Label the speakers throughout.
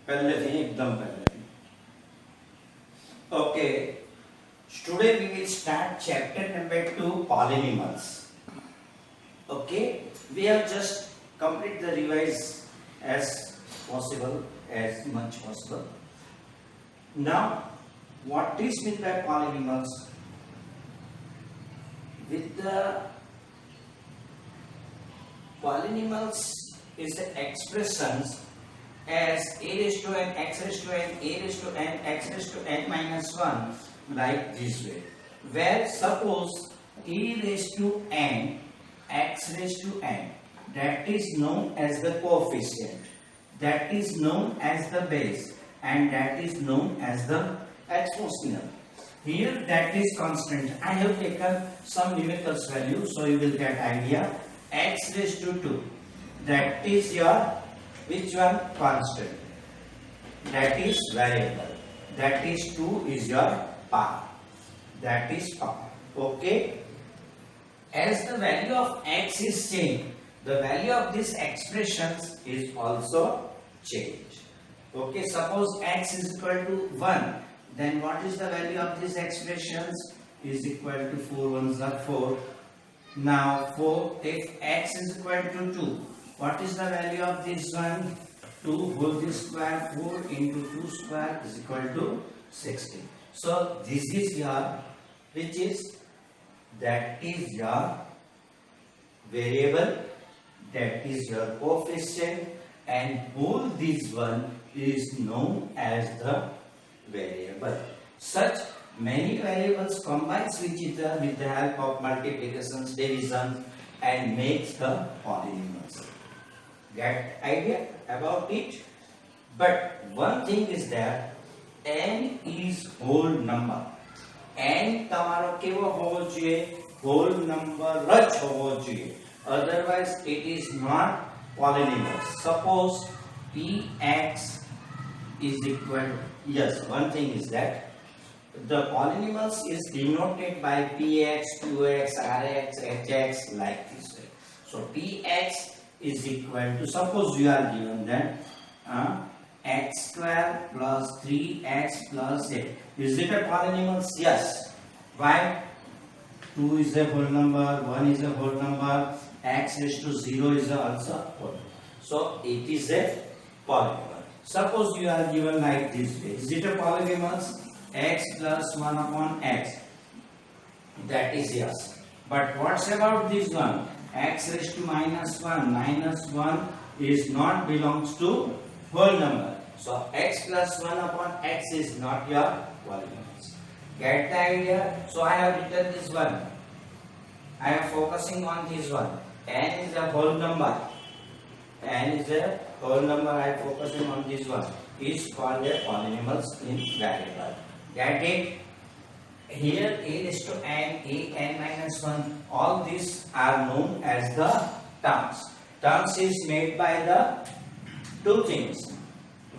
Speaker 1: पहले थे एकदम पहले थे. Okay, today we will start chapter number 2, polynomials. Okay, we have just complete the revise as possible, as much possible. Now, what is meant by polynomials? With the polynomials is the expressions as a raised to n, x raised to n, a raised to n, x raised to n minus 1, like this way. Where suppose e raised to n, x raised to n, that is known as the coefficient, that is known as the base, and that is known as the exponential. Here that is constant. I have taken some numericals value, so you will get idea. X raised to 2, that is your which one? Constant. That is variable. That is 2 is your power. That is power. Okay. As the value of x is changed, the value of these expressions is also changed. Okay. Suppose x is equal to 1, then what is the value of these expressions? Is equal to 4 ones are 4. Now 4, if x is equal to 2, what is the value of this one? 2 whole square, 4 into 2 square is equal to 16. So this is your, which is, that is your variable, that is your coefficient, and whole this one is known as the variable. Such many variables combines with each other with the help of multiplications, division, and makes the polynomials. Get idea about it? But one thing is that n is whole number. n તમારો કેવો હોવો જોઈએ? whole number જ હોવો જોઈએ. Otherwise it is not polynomial. Suppose px is equal to, yes, one thing is that the polynomials is denoted by px, qx, rx, hx, like this way. So px is equal to, suppose you are given that x square plus 3x plus 8. Is it a polynomial? Yes. Why? 2 is a whole number, 1 is a whole number, x raised to 0 is also a whole. So it is a polynomial. Suppose you are given like this way. Is it a polynomial? X plus 1 upon x. That is yes. But what's about this one? X raised to minus 1. Minus 1 is not belongs to whole number. So x plus 1 upon x is not your polynomials. Get the idea? So I have written this one. I am focusing on this one. N is a whole number. N is a whole number. I am focusing on this one. Is called a polynomials in variable. Get it? Here a raised to n, a n minus 1, all these are known as the terms. Terms is made by the two things,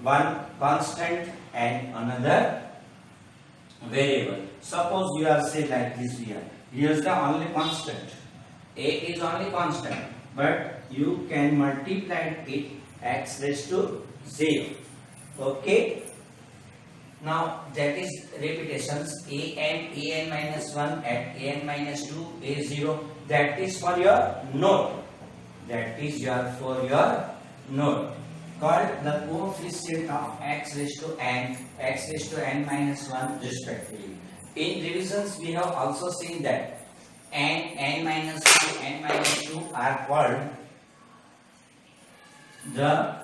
Speaker 1: one constant and another variable. Suppose you are say like this here. Here's the only constant. A is only constant, but you can multiply it x raised to 0. Okay. Now that is repetitions an minus 1 at an minus 2 a0. That is for your node. That is your for your node. Called the coefficient of x raised to n, x raised to n minus 1 respectively. In divisions we have also seen that n minus 2, n minus 2 are called the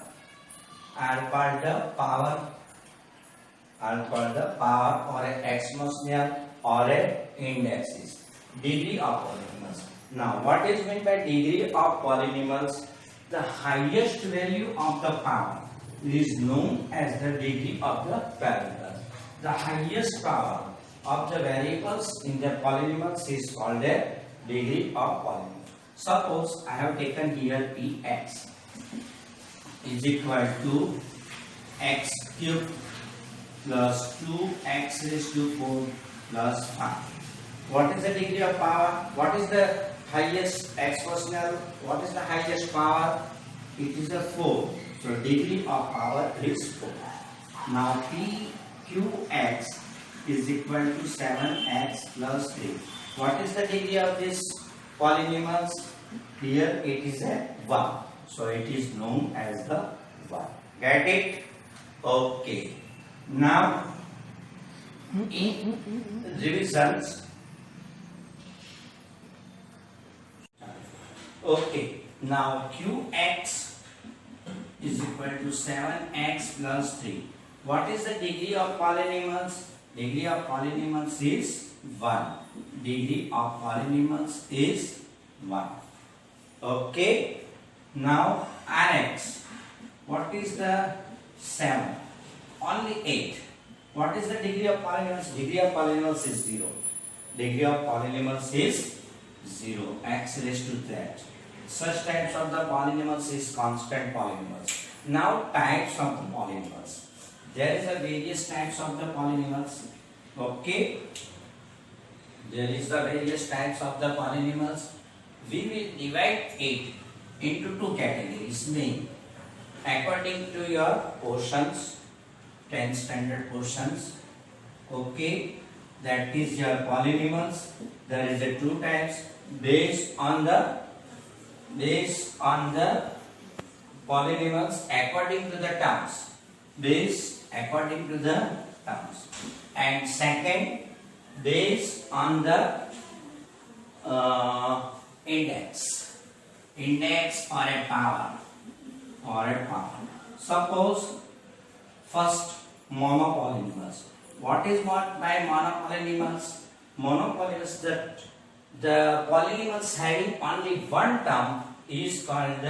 Speaker 1: power or an exponential or an indices. Degree of polynomials. Now what is meant by degree of polynomials? The highest value of the power is known as the degree of the variables. The highest power of the variables in the polynomials is called a degree of polynomial. Suppose I have taken here px is equal to x cubed plus 2x raised to 4 plus 5. What is the degree of power? What is the highest exponential? What is the highest power? It is a 4. So degree of power is 4. Now PQX is equal to 7x plus 3. What is the degree of this polynomials? Here it is at 1. So it is known as the 1. Get it? Okay. Now in revisions. Okay. Now Qx is equal to 7x plus 3. What is the degree of polynomials? Degree of polynomials is 1. Degree of polynomials is 1. Okay. Now Rx. What is the 7? Only 8. What is the degree of polynomials? Degree of polynomials is 0. Degree of polynomials is 0. X raised to that. Such types of the polynomials is constant polynomials. Now types of the polynomials. There is a various types of the polynomials. Okay. There is the various types of the polynomials. We will divide it into two categories. Mean according to your portions, 10 standard portions. Okay. That is your polynomials. There is a two types based on the polynomials according to the terms. Based according to the terms. And second, based on the index or a power. Suppose first monopolynomials. What is what by monopolynomials? Monopolynomials, that the polynomials having only one term is called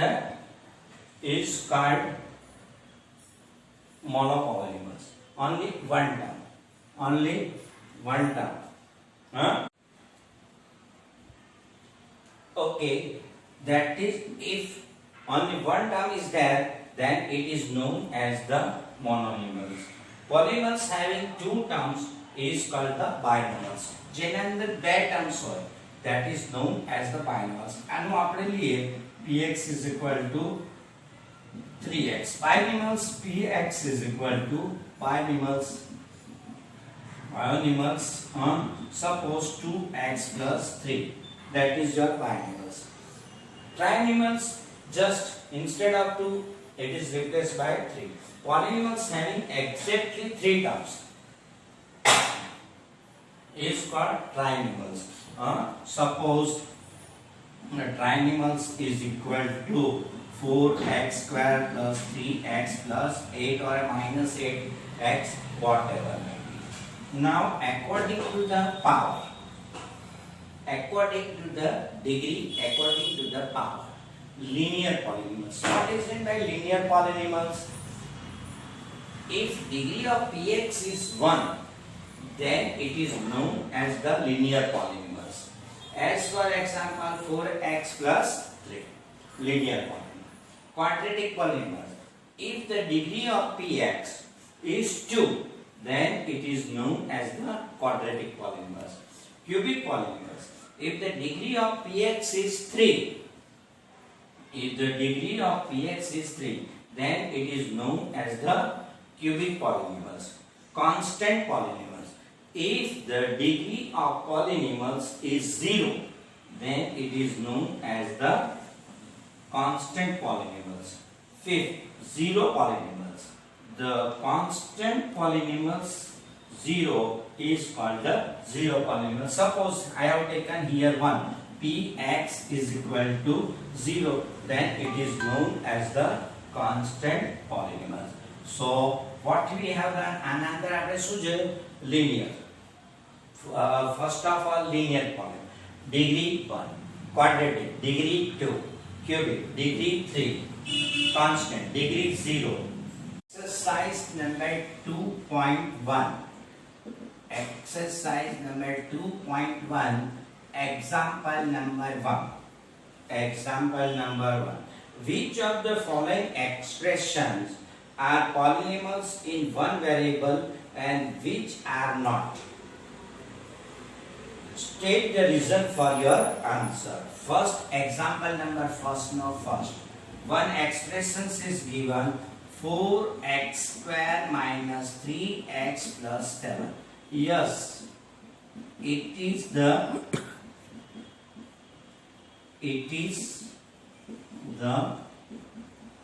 Speaker 1: monopolynomials. Only one term. Huh? Okay, that is, if only one term is there, then it is known as the monomials. Polynomials having two terms is called the binomials. જેના અંદર બે terms હોય, that is known as the binomials. આનું આપણે લઈએ px is equal to 3x. Binomials px is equal to binomials suppose 2x plus 3. That is your binomials. Trinomials, just instead of 2, it is replaced by 3. Polynomials having exactly 3 terms is called trinomials. Suppose trinomials is equal to 4x square plus 3x plus 8 or minus 8x, whatever may be. Now according to the power, according to the degree, according to the power, linear polynomials. What is meant by linear polynomials? If degree of px is 1, then it is known as the linear polynomials. As for example 4x plus 3, linear polynomial. Quadratic polynomials. If the degree of px is 2, then it is known as the quadratic polynomials. Cubic polynomials. If the degree of px is 3, then it is known as the cubic polynomials. Constant polynomials. If the degree of polynomials is 0, then it is known as the constant polynomials. Fifth, zero polynomials. The constant polynomials 0 is called the zero polynomial. Suppose I have taken here 1, px is equal to 0, then it is known as the constant polynomial. So what we have done, another આપણે શું છે? Linear. First of all, linear polynomial. Degree 1, quadratic, degree 2, cubic, degree 3, constant, degree 0. Exercise number 2.1. Exercise number 2.1. Example number 1. Example number 1. Which of the following expressions are polynomials in one variable and which are not? State the reason for your answer. First example number first. One expression is given 4x square minus 3x plus 7. Yes, it is the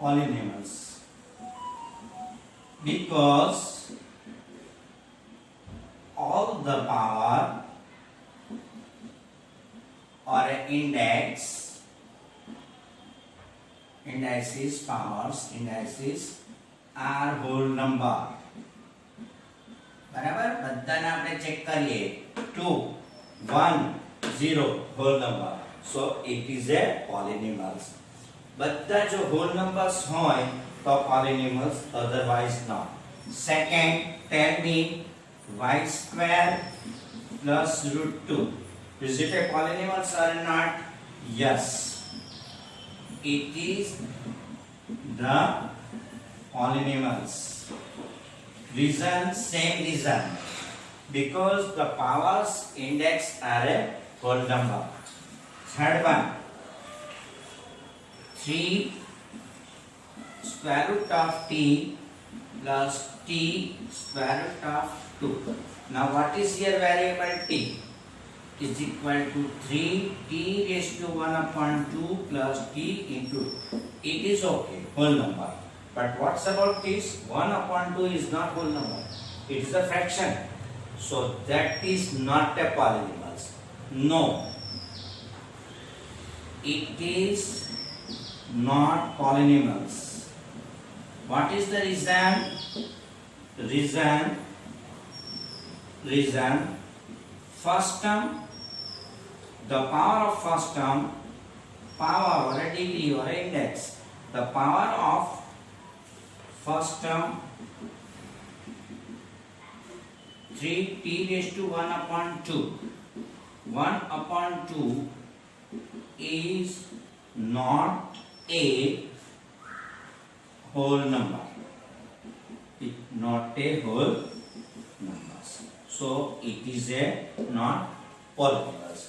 Speaker 1: polynomials, because all the power or an indices are whole number. બરાબર, બધાને આપણે check કરીએ. 2 1 0 whole number, so it is a polynomials. બધા જો whole numbers હોય તો polynomials, otherwise not. Second, tell me, y square plus root 2, is it a polynomials or not? Yes, it is the polynomials. Reason, same reason, because the powers index are a whole number. Third one, 3 square root of t plus t square root of 2. Now what is here variable? T is equal to 3t raised to 1 upon 2 plus t into 2. It is okay, whole number. But what's about this? 1 upon 2 is not whole number. It is a fraction. So that is not a polynomials. No. It is not polynomials. What is the reason? Reason. First term, the power of first term, power or a degree or a index, the power of first term 3t raised to 1 upon 2. 1 upon 2 is not a whole number. It's not a whole number. So it is a not polynomials.